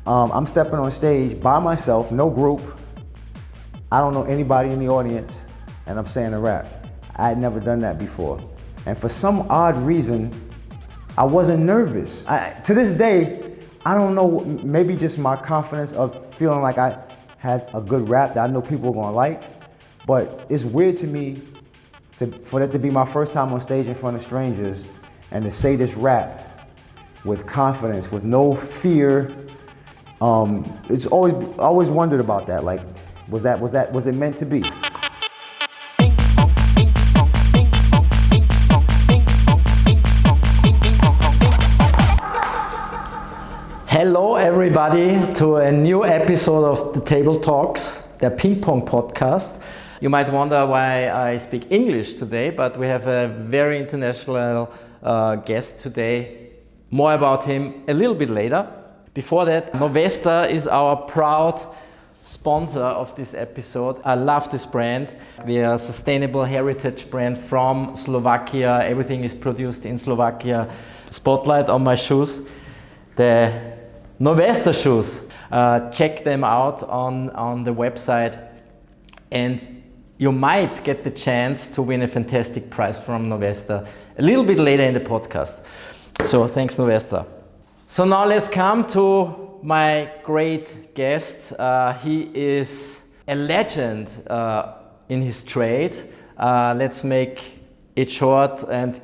I'm stepping on stage by myself, no group. I don't know anybody in the audience, and I'm saying a rap. I had never done that before. And for some odd reason, I wasn't nervous. To this day, I don't know, maybe just my confidence of feeling like I had a good rap that I know people are gonna like. But it's weird to me for that to be my first time on stage in front of strangers and to say this rap with confidence, with no fear. It's always wondered about that. Like, was it meant to be? Hello everybody to a new episode of the Table Talks, the Ping Pong Podcast. You might wonder why I speak English today, but we have a very international guest today. More about him a little bit later. Before that, Novesta is our proud sponsor of this episode. I love this brand. We are a sustainable heritage brand from Slovakia. Everything is produced in Slovakia. Spotlight on my shoes. The Novesta shoes. Check them out on the website and you might get the chance to win a fantastic prize from Novesta a little bit later in the podcast. So thanks Novesta. So now let's come to my great guest. He is a legend in his trade. Let's make it short and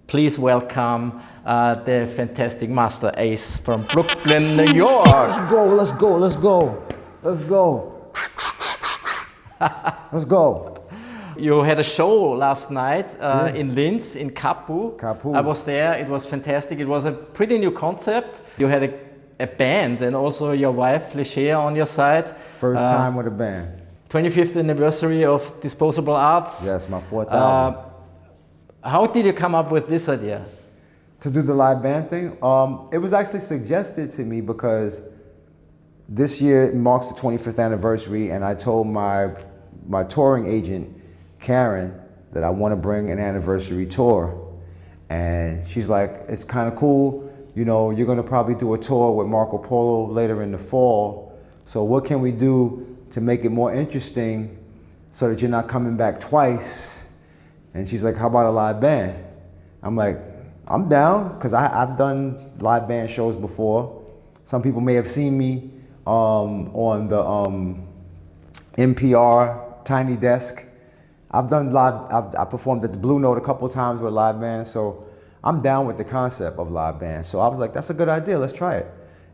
please welcome the fantastic Masta Ace from Brooklyn, New York. Let's go. You had a show last night in Linz, in Kapu. I was there, it was fantastic. It was a pretty new concept. You had a band and also your wife, Leger, on your side. First time with a band. 25th anniversary of Disposable Arts. Yes, my fourth album. How did you come up with this idea? To do the live band thing? It was actually suggested to me because this year marks the 25th anniversary and I told my touring agent, Karen, that I want to bring an anniversary tour. And she's like, it's kind of cool. You know, you're going to probably do a tour with Marco Polo later in the fall. So what can we do to make it more interesting so that you're not coming back twice? And she's like, how about a live band? I'm like, I'm down, because I've done live band shows before. Some people may have seen me on the NPR Tiny Desk. I've done I performed at the Blue Note a couple of times with a live band, so I'm down with the concept of live band. So I was like, that's a good idea, let's try it.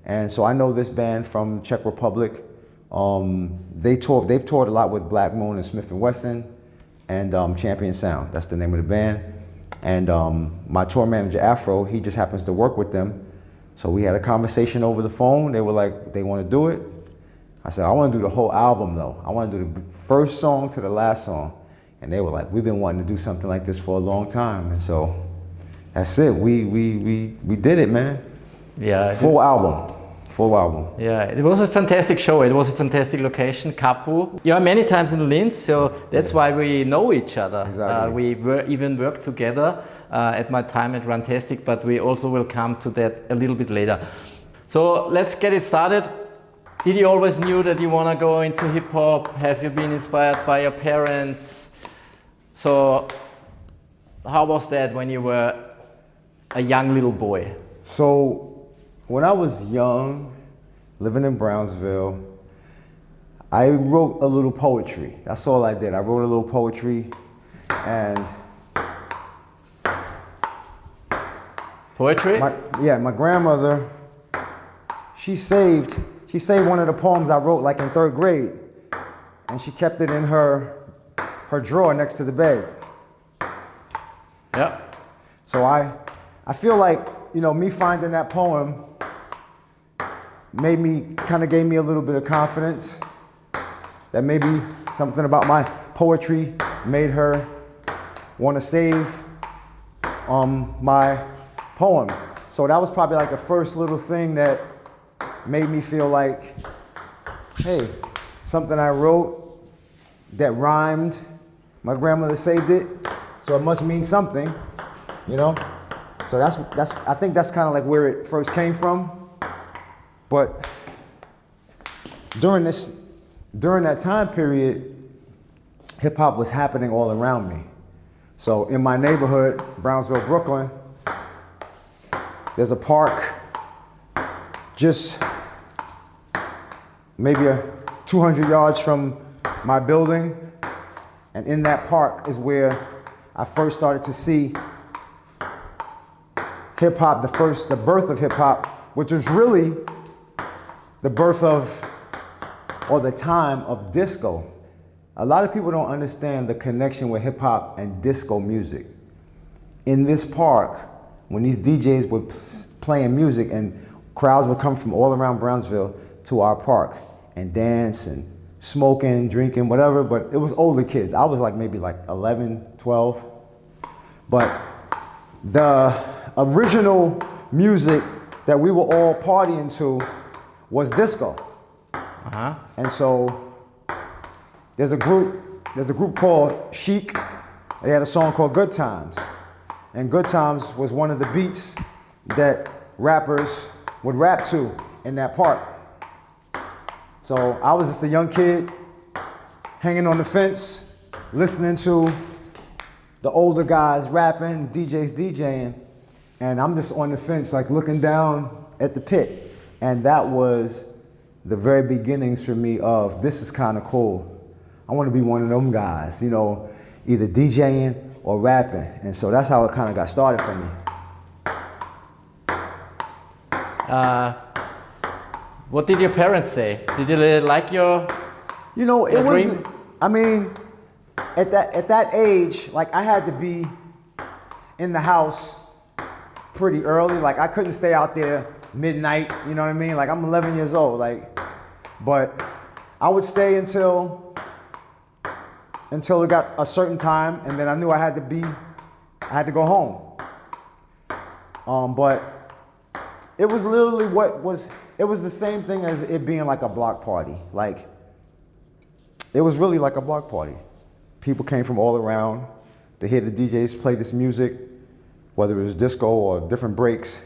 And so I know this band from Czech Republic. They've toured a lot with Black Moon and Smith & Wesson and Champion Sound, that's the name of the band. And my tour manager, Afro, he just happens to work with them. So we had a conversation over the phone. They were like, they want to do it. I said, I want to do the whole album though. I want to do the first song to the last song. And they were like, we've been wanting to do something like this for a long time. And so that's it. We did it, man. Yeah. Full album. Yeah, it was a fantastic show. It was a fantastic location, Kapu. You are many times in Linz, so that's why we know each other. Exactly. We even worked together at my time at Runtastic, but we also will come to that a little bit later. So let's get it started. Did you always knew that you want to go into hip hop? Have you been inspired by your parents? So how was that when you were a young little boy? So when I was young, living in Brownsville, I wrote a little poetry. That's all I did. I wrote a little poetry and... Poetry? My grandmother, she saved one of the poems I wrote like in 3rd grade and she kept it in her drawer next to the bed. Yeah. So I feel like, you know, me finding that poem gave me a little bit of confidence that maybe something about my poetry made her want to save my poem. So that was probably like the first little thing that made me feel like, hey, something I wrote that rhymed, my grandmother saved it, so it must mean something, you know? So I think that's kind of like where it first came from. But during that time period, hip hop was happening all around me. So in my neighborhood, Brownsville, Brooklyn, there's a park just maybe 200 yards from my building. And in that park is where I first started to see hip hop, the birth of hip hop, which is really the birth of, or the time of disco. A lot of people don't understand the connection with hip hop and disco music. In this park, when these DJs were playing music and crowds would come from all around Brownsville to our park and dance and smoking, drinking, whatever, but it was older kids. I was maybe 11, 12. But the original music that we were all partying to was disco. Uh-huh. And so there's a group called Chic. They had a song called Good Times. And Good Times was one of the beats that rappers would rap to in that park. So I was just a young kid hanging on the fence, listening to the older guys rapping, DJs DJing, and I'm just on the fence looking down at the pit. And that was the very beginnings for me of, this is kind of cool. I want to be one of them guys, either DJing or rapping. And so that's how it kind of got started for me. What did your parents say? Did you like your It your was, dream? I mean, at that age, I had to be in the house pretty early. I couldn't stay out there midnight, you know what I mean? I'm 11 years old, but I would stay until it got a certain time, and then I knew I had to go home. But it was literally it was the same thing as it being a block party. It was really like a block party. People came from all around to hear the DJs play this music, whether it was disco or different breaks.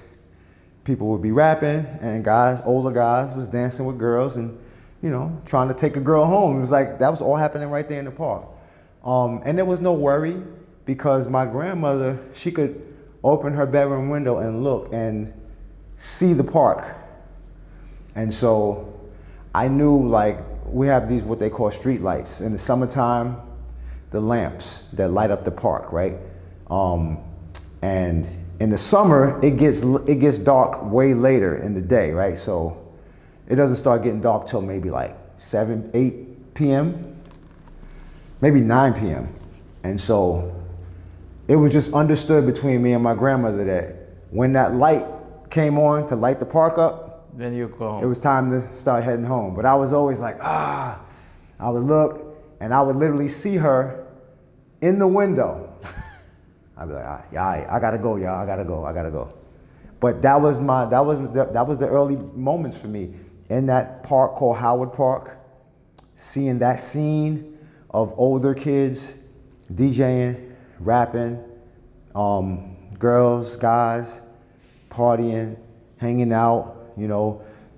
People would be rapping, and older guys was dancing with girls and, trying to take a girl home. It was that was all happening right there in the park. And there was no worry, because my grandmother, she could open her bedroom window and look and see the park. And so I knew we have these what they call street lights. In the summertime, the lamps that light up the park, right? And in the summer, it gets dark way later in the day, right? So it doesn't start getting dark till maybe 7, 8 p.m., maybe 9 p.m. And so it was just understood between me and my grandmother that when that light came on to light the park up, then you go home. it was time to start heading home. But I was always I would look and I would literally see her in the window. I'd be I gotta go, y'all, I gotta go. But that was the early moments for me in that park called Howard Park, seeing that scene of older kids DJing, rapping, girls, guys, partying, hanging out.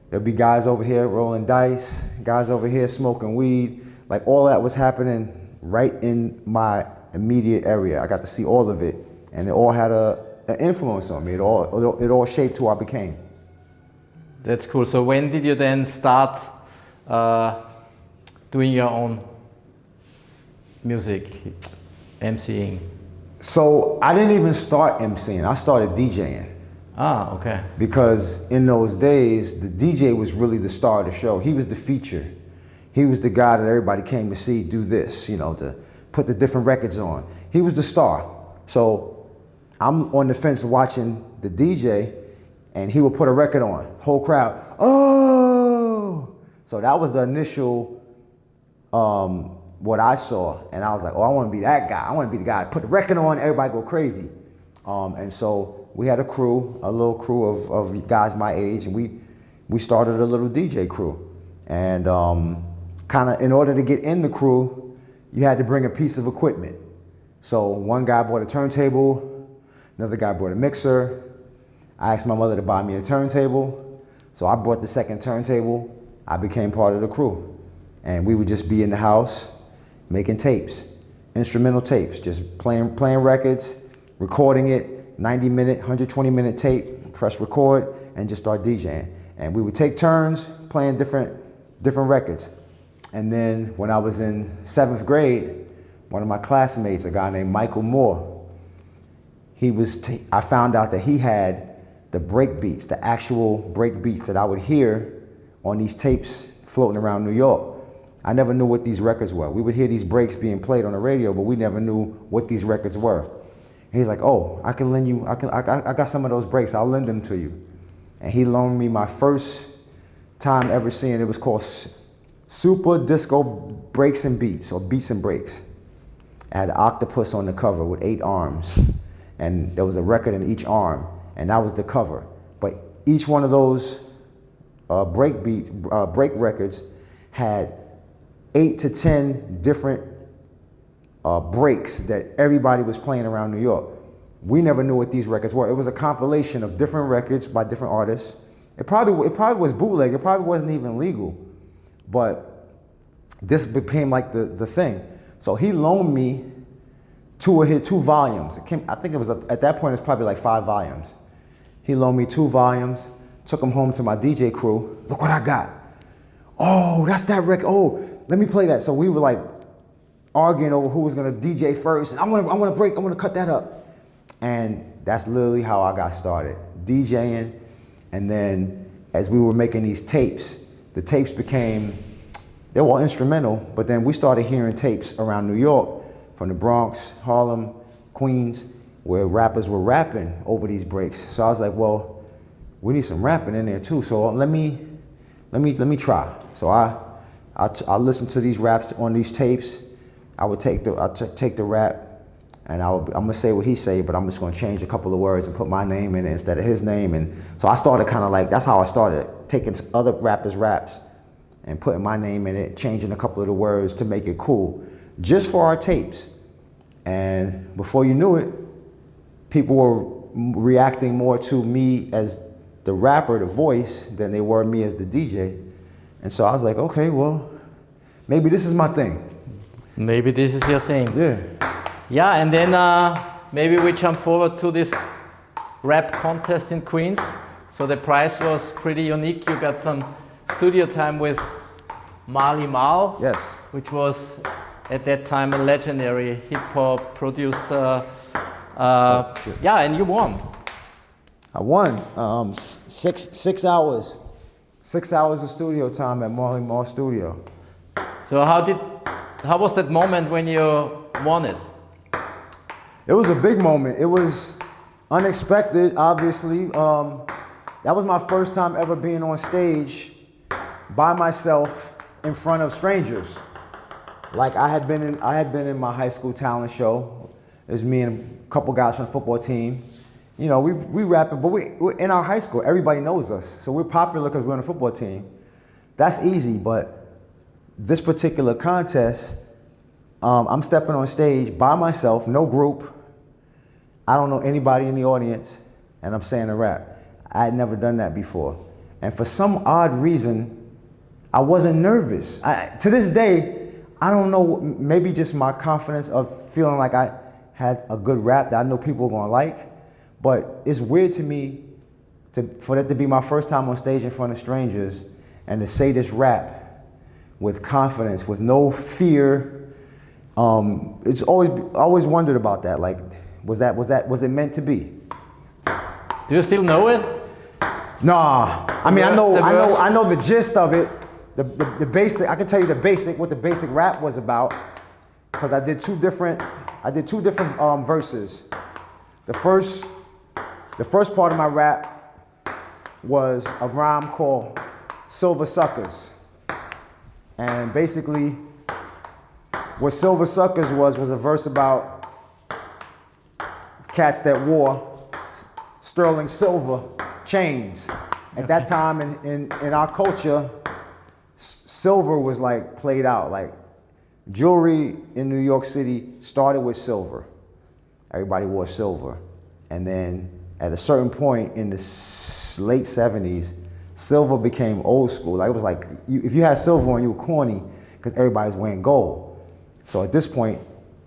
There'd be guys over here rolling dice, guys over here smoking weed. All that was happening right in my immediate area. I got to see all of it, and it all had an influence on me. It all shaped who I became. That's cool. So when did you then start doing your own music, MCing? So I didn't even start MCing. I started DJing. Ah, okay. Because in those days, the DJ was really the star of the show. He was the feature. He was the guy that everybody came to see do this, to put the different records on. He was the star. So I'm on the fence watching the DJ, and he would put a record on. Whole crowd, oh! So that was the initial, what I saw. And I was like, oh, I want to be that guy. I want to be the guy that put the record on, everybody go crazy. And so we had a little crew of guys my age, and we started a little DJ crew. And kind of in order to get in the crew, you had to bring a piece of equipment. So one guy bought a turntable, another guy brought a mixer. I asked my mother to buy me a turntable, so I brought the second turntable, I became part of the crew. And we would just be in the house making tapes, instrumental tapes, just playing records, recording it, 90-minute, 120-minute tape, press record, and just start DJing. And we would take turns playing different records. And then when I was in 7th grade, one of my classmates, a guy named Michael Moore, I found out that he had the break beats, the actual break beats that I would hear on these tapes floating around New York. I never knew what these records were. We would hear these breaks being played on the radio, but we never knew what these records were. And he's like, oh, I can lend you, I got some of those breaks, I'll lend them to you. And he loaned me my first time ever seeing it was called Super Disco Breaks and Beats, or Beats and Breaks. It had an octopus on the cover with 8 arms, and there was a record in each arm, and that was the cover. But each one of those break records had 8 to 10 different breaks that everybody was playing around New York. We never knew what these records were. It was a compilation of different records by different artists. It probably was bootleg. It probably wasn't even legal, but this became like the thing. So he loaned me 2 volumes. I think it was at that point it was probably like 5 volumes. He loaned me 2 volumes. Took them home to my DJ crew. Look what I got. Oh, that's that record. Oh, let me play that. So we were like arguing over who was gonna DJ first. And I want to cut that up. And that's literally how I got started, DJing. And then as we were making these tapes, the tapes they were all instrumental, but then we started hearing tapes around New York, from the Bronx, Harlem, Queens, where rappers were rapping over these breaks. So I was like, well, we need some rapping in there too. So let me try. So I listened to these raps on these tapes. I would take the rap, and I'm gonna say what he say, but I'm just gonna change a couple of words and put my name in it instead of his name. And so I started kind of like, that's how I started, taking other rappers' raps and putting my name in it, changing a couple of the words to make it cool, just for our tapes. And before you knew it, people were reacting more to me as the rapper, the voice, than they were me as the DJ. And so I was like, okay, well, maybe this is my thing. Maybe this is your thing. Yeah. Yeah, and then maybe we jump forward to this rap contest in Queens. So the prize was pretty unique. You got some studio time with Marley Marl. Yes. Which was at that time a legendary hip hop producer. Yeah, and you won. I won 6 hours. 6 hours of studio time at Marley Marl Studio. So how was that moment when you won it? It was a big moment. It was unexpected, obviously. That was my first time ever being on stage by myself in front of strangers. Like I had been in my high school talent show. It was me and a couple guys from the football team. You know, we rapping, but we're in our high school, everybody knows us. So we're popular because we're on a football team. That's easy, but this particular contest, I'm stepping on stage by myself, no group. I don't know anybody in the audience, and I'm saying a rap. I had never done that before. And for some odd reason, I wasn't nervous. To this day, I don't know, maybe just my confidence of feeling like I had a good rap that I know people are gonna like. But it's weird to me for that to be my first time on stage in front of strangers and to say this rap with confidence, with no fear. It's always wondered about that. Like, was it meant to be? Do you still know it? Nah, I mean, I know the gist of it. The basic, I can tell you what the basic rap was about, because I did two different verses. The first part of my rap was a rhyme called Silver Suckers. And basically, what Silver Suckers was a verse about cats that wore sterling silver chains. At that time in our culture, silver was like played out. Like jewelry in New York City started with silver. Everybody wore silver. And then at a certain point in the late 70s, silver became old school. Like it was like, if you had silver on, you were corny because everybody's wearing gold. So at this point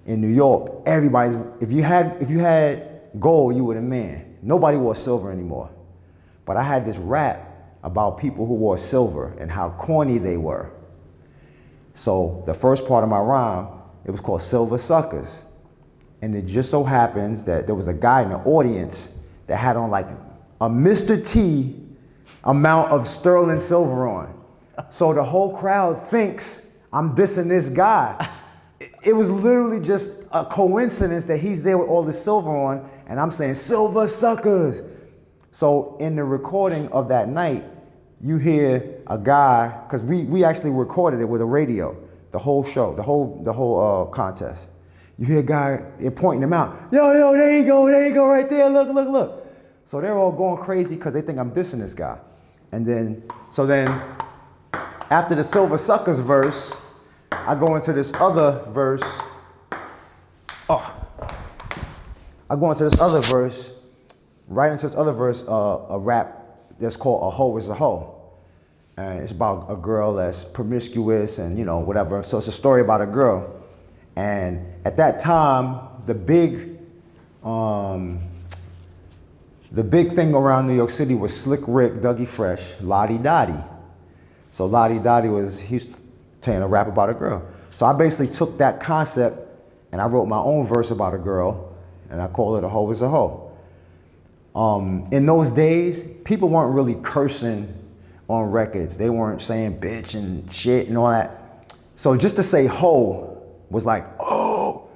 in New York, if you had gold, you were the man. Nobody wore silver anymore. But I had this rap about people who wore silver and how corny they were. So the first part of my rhyme, it was called Silver Suckers. And it just so happens that there was a guy in the audience that had on like a Mr. T amount of sterling silver on. So the whole crowd thinks I'm dissing this guy. It was literally just a coincidence that he's there with all the silver on and I'm saying Silver Suckers. So in the recording of that night, you hear a guy, because we actually recorded it with a radio, the whole show, the whole contest. You hear a guy, they're pointing him out. Yo, there you go right there, look. So they're all going crazy because they think I'm dissing this guy. And then after the Silver Suckers verse, I go into this other verse. Right into this other verse, a rap that's called A Hoe Is a Hoe. And it's about a girl that's promiscuous and, whatever. So it's a story about a girl. And at that time, the big thing around New York City was Slick Rick, Dougie Fresh, Lottie Dottie. So Lottie Dottie he was saying a rap about a girl. So I basically took that concept and I wrote my own verse about a girl and I called it A Hoe Is a Hoe. In those days, people weren't really cursing on records. They weren't saying bitch and shit and all that. So just to say hoe was like, oh.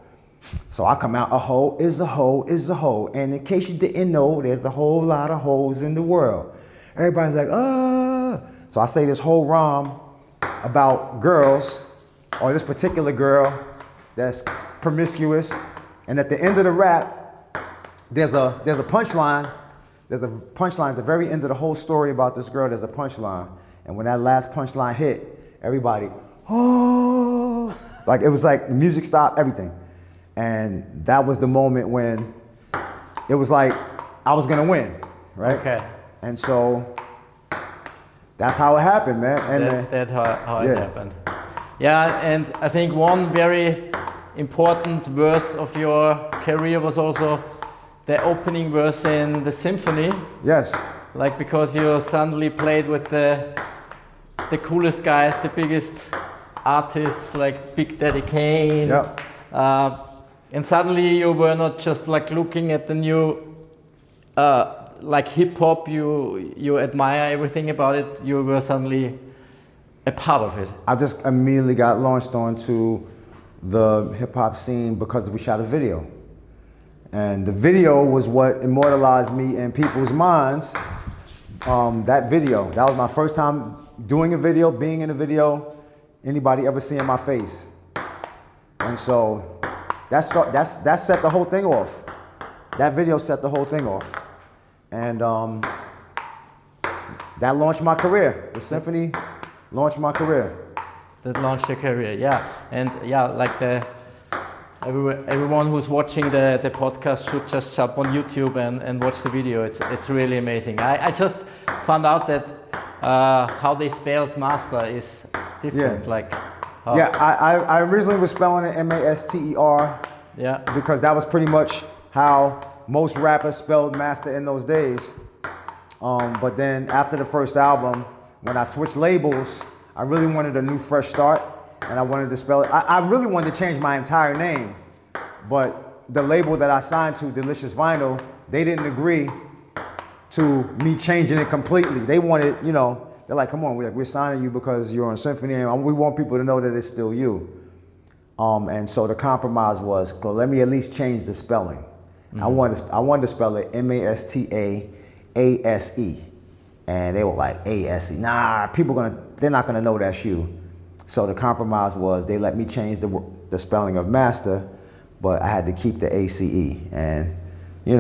So I come out, a hoe is a hoe is a hoe. And in case you didn't know, there's a whole lot of hoes in the world. Everybody's like, ah. So I say this whole rhyme about girls, or this particular girl that's promiscuous. And at the end of the rap, there's a punchline. There's a punchline at the very end of the whole story about this girl. There's a punchline. And when that last punchline hit, everybody, oh, like it was like the music stopped, everything. And that was the moment when it was like I was gonna win, right? Okay. And so that's how it happened, man. And that's how it happened. Yeah, and I think one very important verse of your career was also the opening verse in the symphony. Yes. Like because you suddenly played with the coolest guys, the biggest artists like Big Daddy Kane. Yep. And suddenly you were not just like looking at the new like hip hop, you admire everything about it, you were suddenly a part of it. I just immediately got launched onto the hip hop scene because we shot a video. And the video was what immortalized me in people's minds. That video, that was my first time doing a video, being in a video, anybody ever seeing my face. And so that set the whole thing off. That video set the whole thing off. And that launched my career. The symphony launched my career. That launched your career, yeah. And yeah, like everyone who's watching the podcast should just jump on YouTube and watch the video. It's really amazing. I just found out that how they spelled master is different. Yeah. Like I originally was spelling it Master. Yeah. Because that was pretty much how most rappers spelled master in those days. But then after the first album, when I switched labels, I really wanted a new fresh start. And I wanted to spell it. I really wanted to change my entire name, but the label that I signed to, Delicious Vinyl, they didn't agree to me changing it completely. They wanted, they're like, come on, we're signing you because you're on Symphony, and we want people to know that it's still you. And so the compromise was, well, let me at least change the spelling. Mm-hmm. I wanted to spell it Mastaase, and they were like ASE. Nah, they're not gonna know that's you. So the compromise was they let me change the spelling of master, but I had to keep the ACE. And you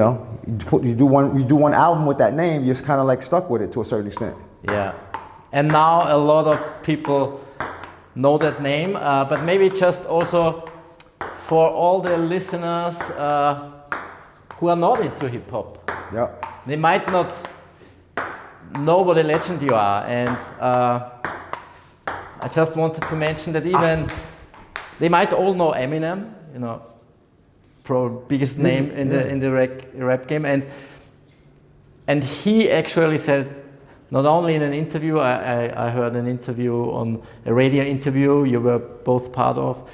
do one album with that name, you're just kind of like stuck with it to a certain extent. Yeah. And now a lot of people know that name, but maybe just also for all the listeners who are not into hip hop. Yep. They might not know what a legend you are, and I just wanted to mention that even they might all know Eminem, you know, biggest name in the rap game, and he actually said, not only in an interview, I heard an interview on a radio interview you were both part of.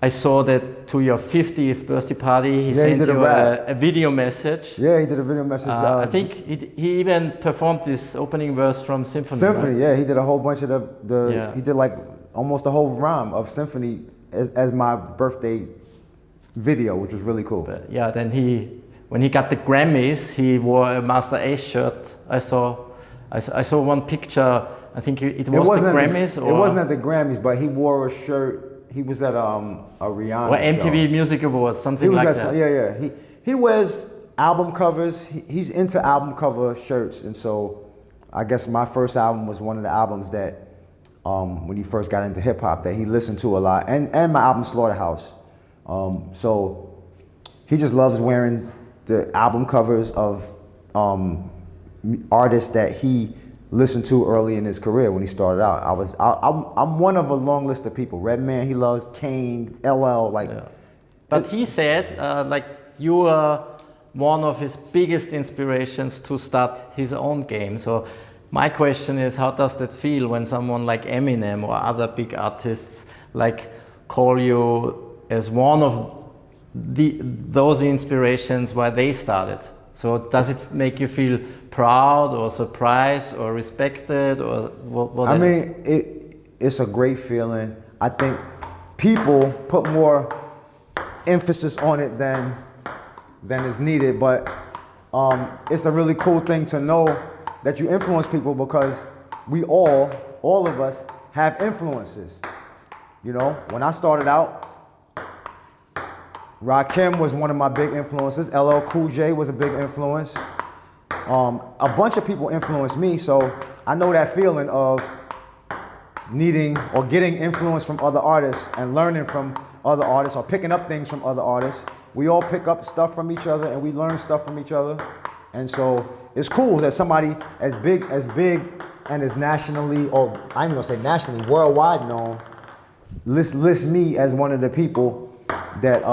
I saw that to your 50th birthday party, he sent you a video message. Yeah, he did a video message. I think he even performed this opening verse from Symphony. Symphony, right? yeah, he did a whole bunch of he did like almost a whole rhyme of Symphony as my birthday video, which was really cool. But yeah, then when he got the Grammys, he wore a Masta Ace shirt. I saw one picture. I think it was the Grammys. It wasn't at the Grammys, but he wore a shirt. He was at a Rihanna or MTV show. Music Awards, something like that. Yeah. He wears album covers. He's into album cover shirts, and so I guess my first album was one of the albums that when he first got into hip hop that he listened to a lot, and my album Slaughterhouse. So he just loves wearing the album covers of artists that he listened to early in his career when he started out. I'm one of a long list of people. Redman, he loves Kane, LL, like. Yeah. But he said like you are one of his biggest inspirations to start his own game. So my question is, how does that feel when someone like Eminem or other big artists like call you as one of those inspirations why they started? So does it make you feel proud or surprised or respected or what? I mean, it's a great feeling. I think people put more emphasis on it than is needed, but it's a really cool thing to know that you influence people, because we all of us have influences. You know, when I started out, Rakim was one of my big influences. LL Cool J was a big influence. A bunch of people influenced me, so I know that feeling of needing or getting influence from other artists and learning from other artists or picking up things from other artists. We all pick up stuff from each other and we learn stuff from each other. And so it's cool that somebody as big and as nationally, or I ain't gonna say nationally, worldwide known, lists me as one of the people that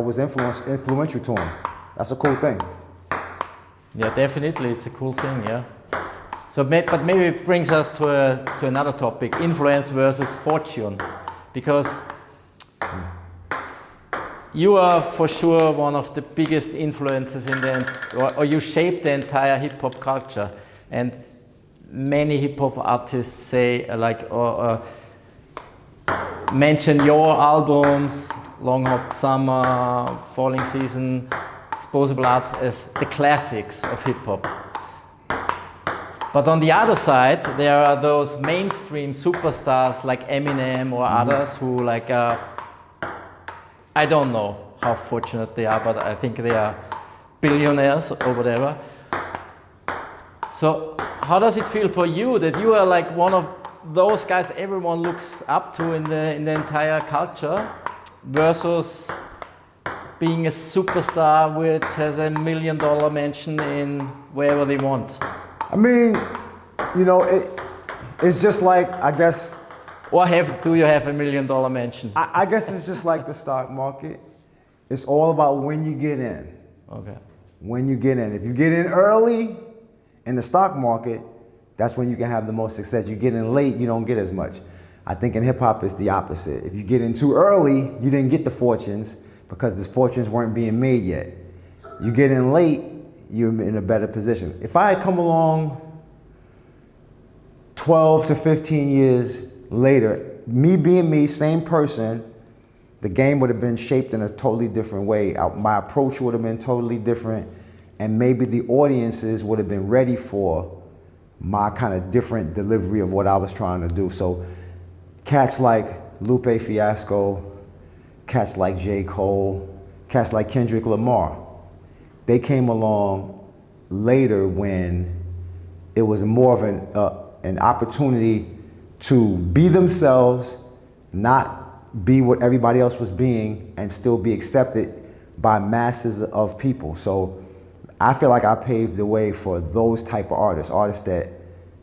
was influential to him. That's a cool thing. Yeah, definitely, it's a cool thing. Yeah. So, but maybe it brings us to another topic: influence versus fortune, because you are for sure one of the biggest influences in or you shaped the entire hip hop culture, and many hip hop artists say mention your albums, Long Hot Summer, Falling Season, Disposable Arts as the classics of hip hop. But on the other side, there are those mainstream superstars like Eminem or others who I don't know how fortunate they are, but I think they are billionaires or whatever. So how does it feel for you that you are like one of those guys everyone looks up to in the entire culture, versus being a superstar which has $1 million mansion in wherever they want? I mean, you know, it's just like, I guess. Or do you have $1 million mansion? I guess it's just like the stock market. It's all about when you get in. Okay. When you get in. If you get in early in the stock market, that's when you can have the most success. You get in late, you don't get as much. I think in hip hop it's the opposite. If you get in too early, you didn't get the fortunes because the fortunes weren't being made yet. You get in late, you're in a better position. If I had come along 12 to 15 years later, me being me, same person, the game would have been shaped in a totally different way. My approach would have been totally different, and maybe the audiences would have been ready for my kind of different delivery of what I was trying to do. So cats like Lupe Fiasco, cats like J. Cole, cats like Kendrick Lamar, they came along later when it was more of an opportunity to be themselves, not be what everybody else was being, and still be accepted by masses of people. So I feel like I paved the way for those type of artists that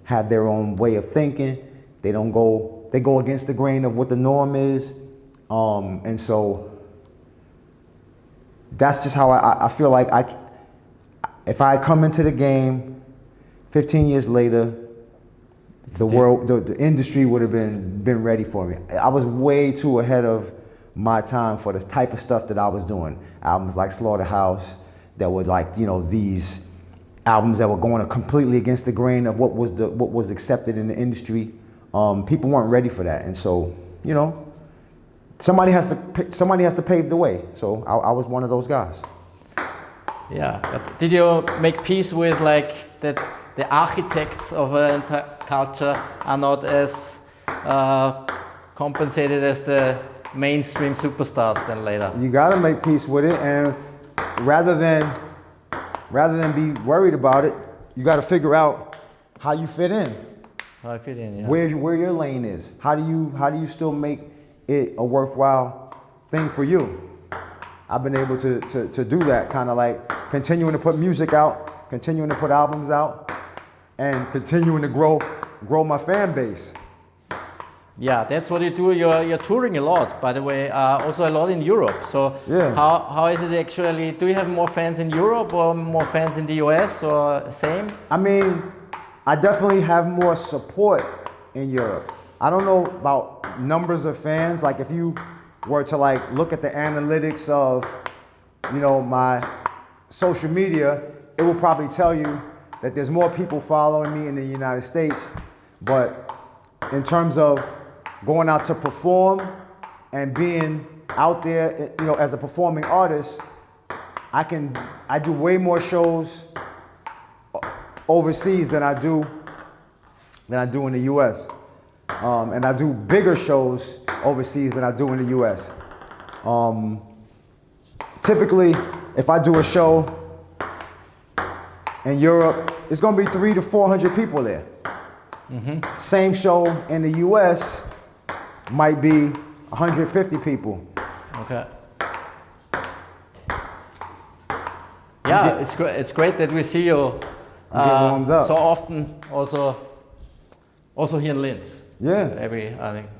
have their own way of thinking. They go against the grain of what the norm is. And so that's just how I feel like if I come into the game 15 years later, the industry would have been ready for me. I was way too ahead of my time for the type of stuff that I was doing. Albums like Slaughterhouse, that were like, these albums that were going completely against the grain of what was accepted in the industry. People weren't ready for that, and so somebody has to pave the way. So I was one of those guys. Yeah, but did you make peace with like that the architects of a culture are not as compensated as the mainstream superstars then later? You gotta make peace with it, and rather than be worried about it, you gotta figure out how you fit in. How I fit in, yeah. Where your lane is. How do you still make it a worthwhile thing for you? I've been able to do that, kind of like continuing to put music out, continuing to put albums out, and continuing to grow my fan base. Yeah, that's what you do. You're touring a lot, by the way, also a lot in Europe. So yeah. How is it actually? Do you have more fans in Europe or more fans in the US or same? I mean, I definitely have more support in Europe. I don't know about numbers of fans. Like if you were to like look at the analytics of, my social media, it will probably tell you that there's more people following me in the United States. But in terms of going out to perform and being out there, as a performing artist, I do way more shows overseas than I do in the U.S. And I do bigger shows overseas than I do in the U.S. Typically, if I do a show in Europe, it's going to be 300 to 400 people there. Mm-hmm. Same show in the U.S. might be 150 people. Okay. Yeah, it's great that we see you so often. Also here in Linz. Yeah.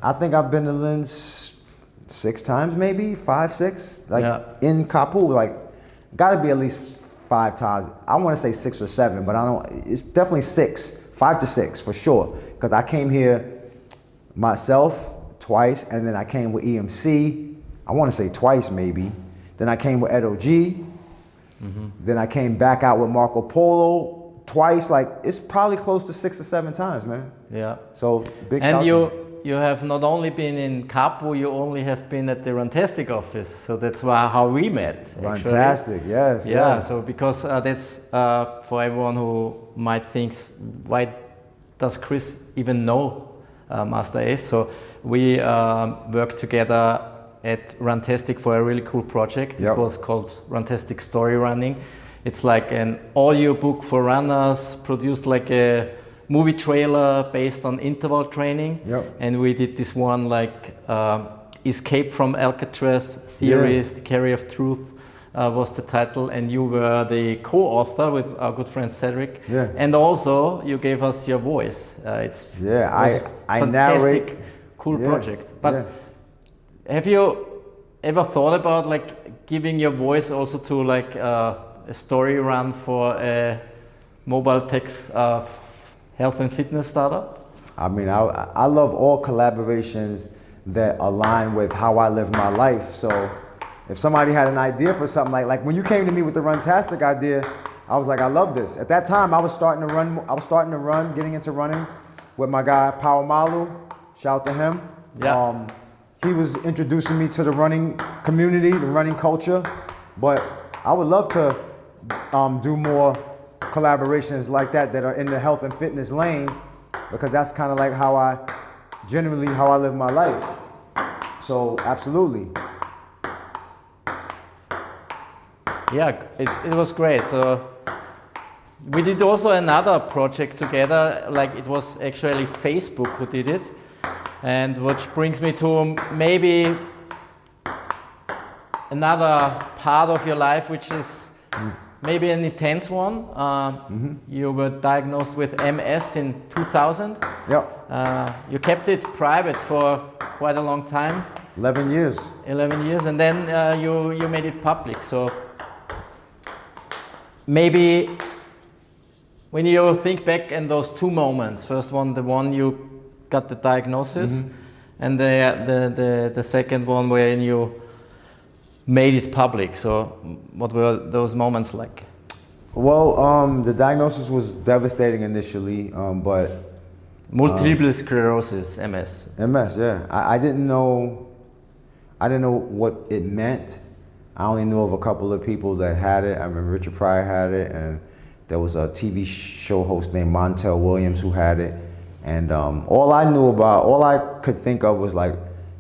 I think I've been to Linz 6 times, maybe 5, 6. In Kapu, gotta be at least 5 times. I want to say 6 or 7, but it's definitely 6, 5 to 6 for sure. Because I came here myself twice, and then I came with EMC. I want to say twice maybe. Then I came with Edo G. Mm-hmm. Then I came back out with Marco Polo twice. It's probably close to 6 or 7 times, man. Yeah. So big shout. And you have not only been in Capo, you only have been at the Runtastic office. So that's how we met. Fantastic, yes. Yeah. So because that's for everyone who might think, why does Chris even know Masta Ace? So we worked together at Runtastic for a really cool project. Yep. It was called Runtastic Story Running. It's like an audio book for runners, produced like a movie trailer based on interval training. Yep. And we did this one Escape from Alcatraz, Theories, The Carrier of Truth was the title, and you were the co-author with our good friend Cedric. Yeah. And also you gave us your voice. I fantastic, narrate. Cool project. But have you ever thought about giving your voice also to a story run for a mobile tech health and fitness startup? I mean, I love all collaborations that align with how I live my life. So if somebody had an idea for something like when you came to me with the Runtastic idea, I was like, I love this. At that time, I was starting to run, getting into running with my guy, Power Malu. Shout to him. Yeah. He was introducing me to the running community, the running culture. But I would love to do more collaborations like that are in the health and fitness lane, because that's kind of like how I live my life. So absolutely. Yeah, it was great. So we did also another project together, it was actually Facebook who did it, and which brings me to maybe another part of your life which maybe an intense one. You were diagnosed with MS in 2000. Yep. You kept it private for quite a long time. 11 years. 11 years, and then you made it public. So maybe when you think back in those two moments, first one, the one you got the diagnosis, and the second one when you made it public. So what were those moments like? Well, the diagnosis was devastating initially, but multiple sclerosis, MS. MS, yeah. I didn't know what it meant. I only knew of a couple of people that had it. I remember Richard Pryor had it, and there was a TV show host named Montel Williams who had it. And all I could think of was like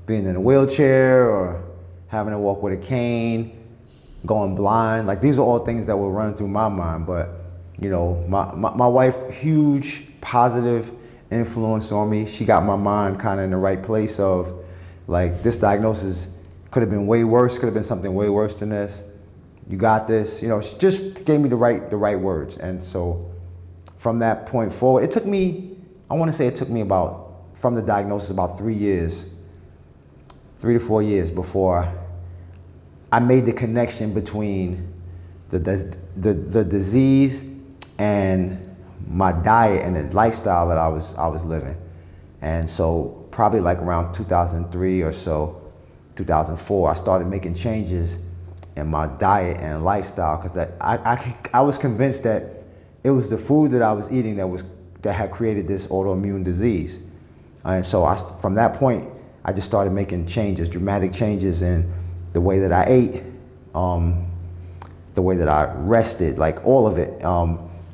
being in a wheelchair or having to walk with a cane, going blind. Like these are all things that were running through my mind. But you know, my wife, huge positive influence on me. She got my mind kind of in the right place of like this diagnosis could have been way worse, could have been something way worse than this. You got this, you know, she just gave me the right words. And so from that point forward, it took me about, from the diagnosis, about 3 to 4 years before I made the connection between the disease and my diet and the lifestyle that I was living. And so probably like around 2003 or so, 2004, I started making changes in my diet and lifestyle because I was convinced that it was the food that I was eating that had created this autoimmune disease. And so from that point, I just started making changes, dramatic changes in the way that I ate, the way that I rested, like all of it,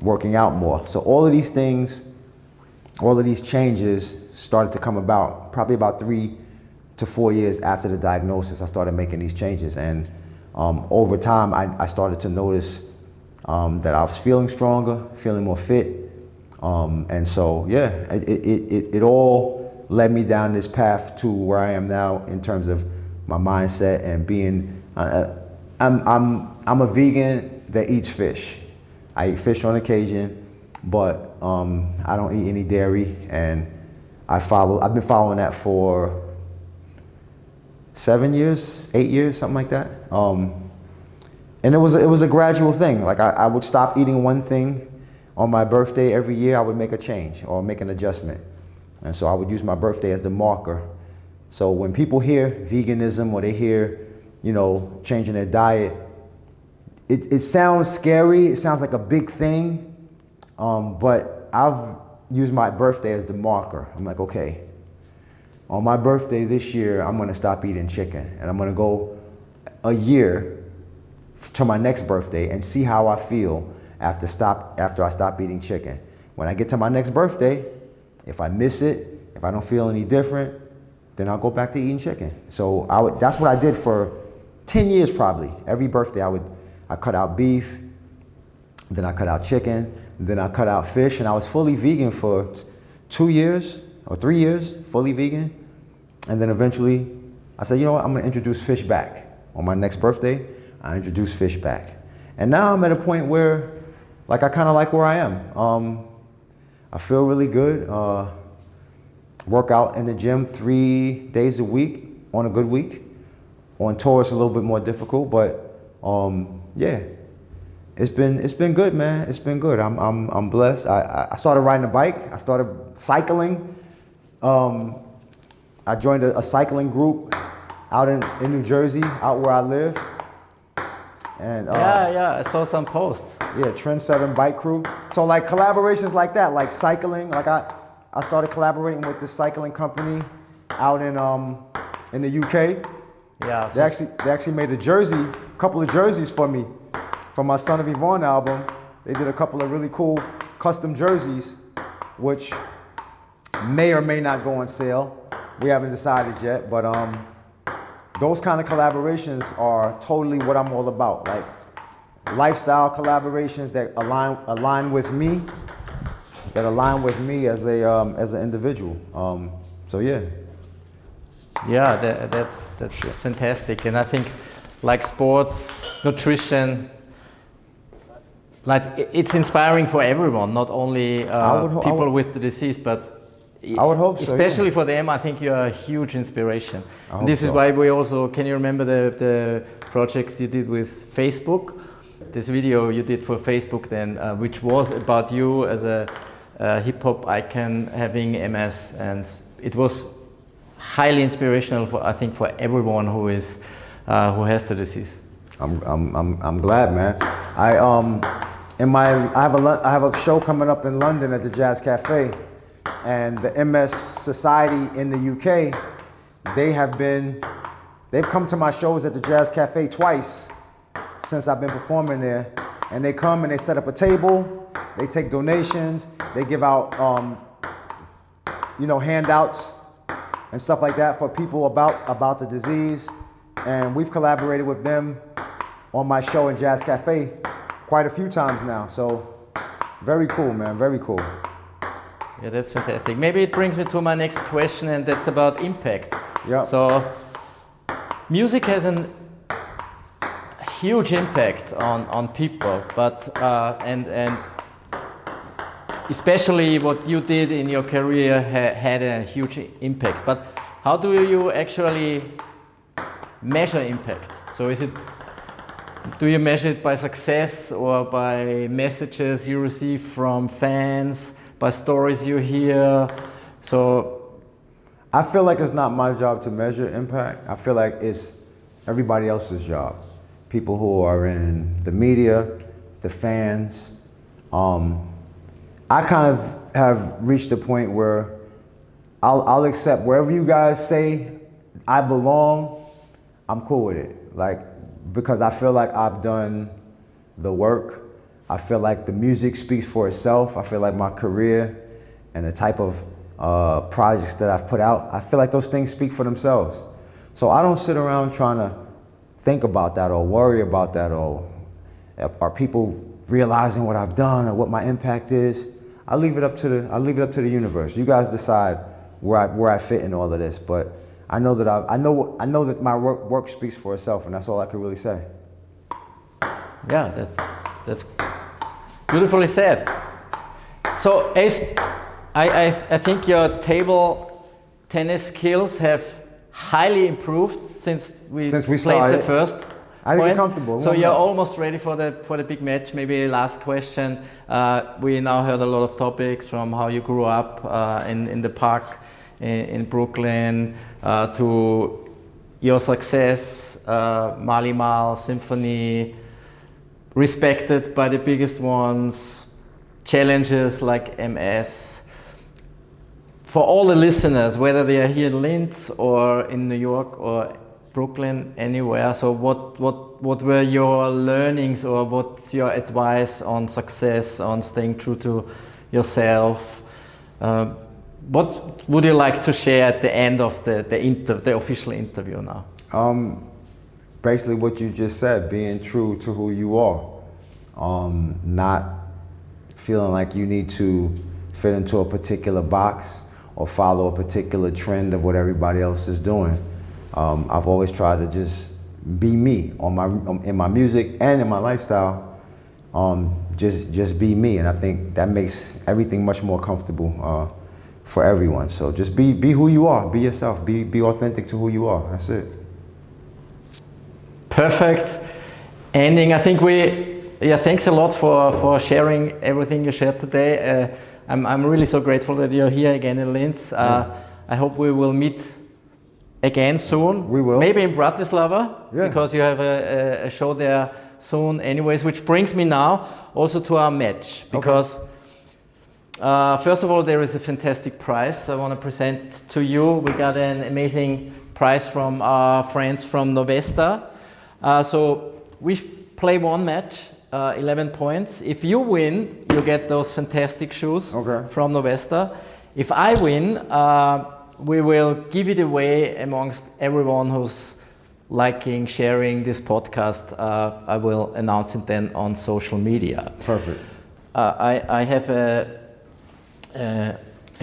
working out more. So all of these things, all of these changes started to come about probably about 3 to 4 years after the diagnosis. I started making these changes, and over time I started to notice that I was feeling stronger, feeling more fit, and so yeah, it all led me down this path to where I am now in terms of my mindset and being. I'm a vegan that eats fish. I eat fish on occasion, but I don't eat any dairy, and I've been following that for 7 years, 8 years, something like that. And it was a gradual thing. Like I would stop eating one thing on my birthday every year. I would make a change or make an adjustment, and so I would use my birthday as the marker. So when people hear veganism or they hear, you know, changing their diet, it sounds scary. It sounds like a big thing, but I've used my birthday as the marker. I'm like, okay, on my birthday this year, I'm gonna stop eating chicken, and I'm gonna go a year to my next birthday and see how I feel after I stop eating chicken. When I get to my next birthday, if I miss it, if I don't feel any different, then I'll go back to eating chicken. So that's what I did for 10 years probably. Every birthday I cut out beef, then I cut out chicken, then I cut out fish, and I was fully vegan for 2 years or 3 years, fully vegan. And then eventually I said, you know what, I'm gonna introduce fish back. On my next birthday, I introduced fish back. And now I'm at a point where, like, I kinda like where I am. I feel really good. Work out in the gym 3 days a week on a good week. On tour it's a little bit more difficult, but yeah, it's been good, man. It's been good. I'm blessed. I started riding a bike. I started cycling. I joined a cycling group out in New Jersey, out where I live. And yeah, I saw some posts. Yeah, Trend 7 Bike Crew. So like collaborations like that, like cycling. Like I started collaborating with this cycling company out in the UK. Yeah. They actually made a couple of jerseys for me, from my Son of Yvonne album. They did a couple of really cool custom jerseys, which may or may not go on sale. We haven't decided yet, but those kind of collaborations are totally what I'm all about. Like lifestyle collaborations that align with me, as an individual. So yeah. Yeah, that's fantastic, and I think like sports, nutrition, like it's inspiring for everyone, not only people with the disease, but I would hope so. Especially for them, I think you're a huge inspiration. And this is so. why we also, can you remember the projects you did with Facebook? This video you did for Facebook then, which was about you as a hip hop icon having MS, and it was highly inspirational for, I think, for everyone who is who has the disease. I'm glad, man. I have a show coming up in London at the Jazz Cafe, and the MS Society in the UK, they've come to my shows at the Jazz Cafe twice since I've been performing there, and they come and they set up a table, they take donations, they give out handouts and stuff like that for people about the disease, and we've collaborated with them on my show in Jazz Cafe quite a few times now. So very cool, man, very cool. Yeah, that's fantastic. Maybe it brings me to my next question, and that's about impact. Yeah. So music has a huge impact on people, but and especially what you did in your career had a huge impact. But how do you actually measure impact? So do you measure it by success or by messages you receive from fans, by stories you hear? So I feel like it's not my job to measure impact. I feel like it's everybody else's job. People who are in the media, the fans. I kind of have reached a point where I'll accept wherever you guys say I belong, I'm cool with it. Because I feel like I've done the work. I feel like the music speaks for itself. I feel like my career and the type of projects that I've put out, I feel like those things speak for themselves. So I don't sit around trying to think about that or worry about that, or are people realizing what I've done or what my impact is. I leave it up to the universe. You guys decide where I fit in all of this, but I know that my work speaks for itself, and that's all I can really say. Yeah, that's beautifully said. So Ace, I think your table tennis skills have highly improved since we played started. The first. I didn't get comfortable. So you're almost ready for the big match. Maybe last question. We now heard a lot of topics from how you grew up in the park in Brooklyn to your success, Mali Mal, Symphony, respected by the biggest ones, challenges like MS. For all the listeners, whether they are here in Linz or in New York or Brooklyn, anywhere, so what were your learnings, or what's your advice on success, on staying true to yourself? What would you like to share at the end of the official interview now? Basically what you just said, being true to who you are. Not feeling like you need to fit into a particular box or follow a particular trend of what everybody else is doing. I've always tried to just be me in my music and in my lifestyle. Just be me, and I think that makes everything much more comfortable for everyone. So just be who you are, be yourself, be authentic to who you are. That's it. Perfect ending. I think thanks a lot for sharing everything you shared today. I'm really so grateful that you're here again in Linz. I hope we will meet again soon. We will. Maybe in Bratislava, because you have a show there soon anyways, which brings me now also to our match, because first of all, there is a fantastic prize I want to present to you. We got an amazing prize from our friends from Novesta. So we play one match, 11 points. If you win, you get those fantastic shoes from Novesta. If I win, we will give it away amongst everyone who's liking, sharing this podcast. I will announce it then on social media. Perfect. I have a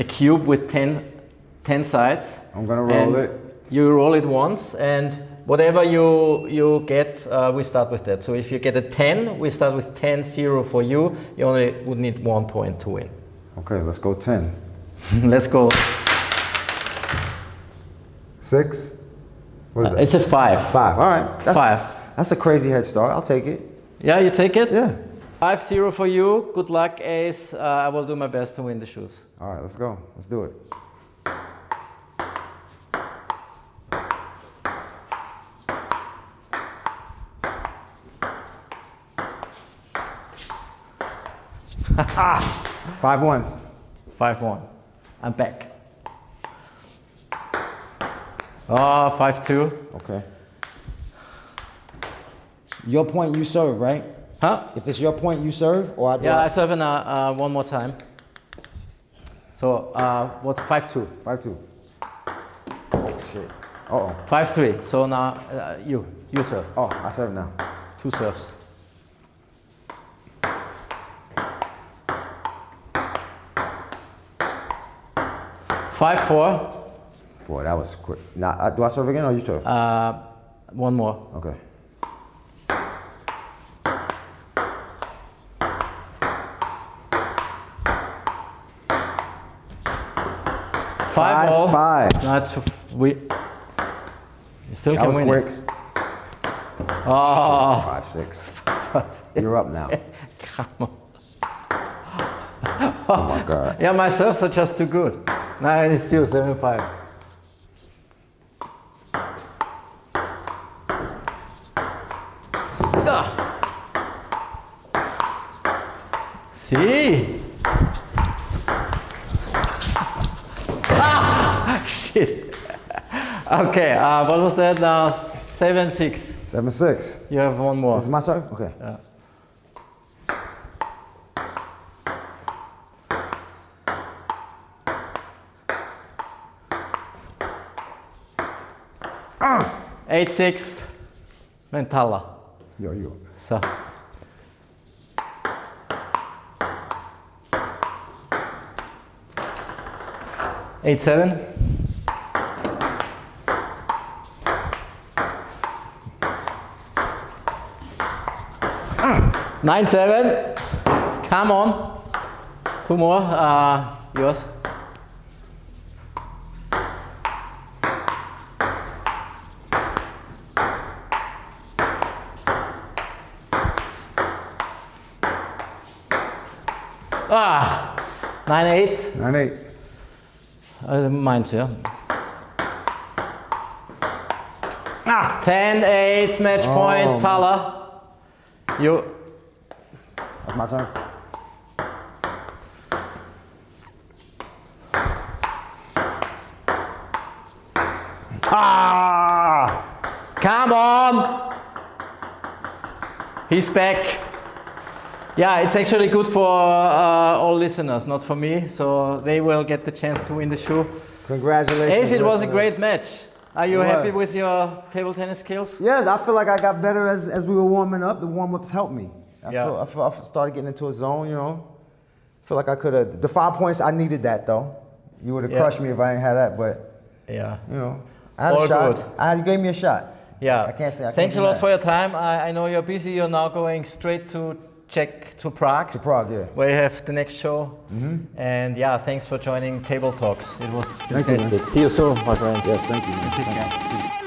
cube with 10 sides. I'm gonna roll it. You roll it once, and whatever you get, we start with that. So if you get a 10, we start with 10-0 for you. You only would need 1 point to win. Okay, let's go 10. Let's go. 6? What is that? It's a 5. 5, all right. That's 5. That's a crazy head start. I'll take it. Yeah, you take it? Yeah. 5-0 for you. Good luck, Ace. I will do my best to win the shoes. All right, let's go. Let's do it. Ah, 5-1. 5-1. I'm back. Oh, 5-2. Okay. Your point, you serve, right? Huh? If it's your point, you serve, or I do. Yeah, I serve in one more time. So, what? 5-2. 5-2. Oh shit. Uh-oh. 5-3. So now you serve. Oh, I serve now. 2 serves. Five, 4. Boy, that was quick. Now, do I serve again or you serve? One more. Okay. Five all. 5. No, it's we. You still That can was win quick. it. Oh. 5-6. You're up now. Come on. Oh my God. Yeah, my serves are just too good. Now it's still 7-5. See? Ah, shit. Okay, what was that now? 7-6. 7-6. You have one more. This is my serve? Okay. Yeah. Ah! 8-6. Mentala. Yo. So. Eight, 7. Ah! 9-7. Come on. 2 more. Yours. Ah, 9-8. 9-8. Mine's, yeah. Ah! 10-8, match point, Thala. You. That's my turn. Ah! Come on! He's back. Yeah, it's actually good for all listeners, not for me. So they will get the chance to win the shoe. Congratulations. Ace, it was a listeners. great match. Are you It happy was. with your table tennis skills? Yes, I feel like I got better as we were warming up. The warm-ups helped me. I started getting into a zone, you know. I feel like I could have. The 5 points, I needed that though. You would have crushed me if I didn't have that, but Yeah. you know, I had All a shot. good. You gave me a shot. Yeah. I can't say. Thanks a lot for your time. I know you're busy. You're now going straight to Czech to Prague. To Prague, yeah. Where you have the next show. And yeah, thanks for joining Table Talks. It was Thank you, man. fantastic. See you soon, my friend. Yes, thank you. Man. Take care.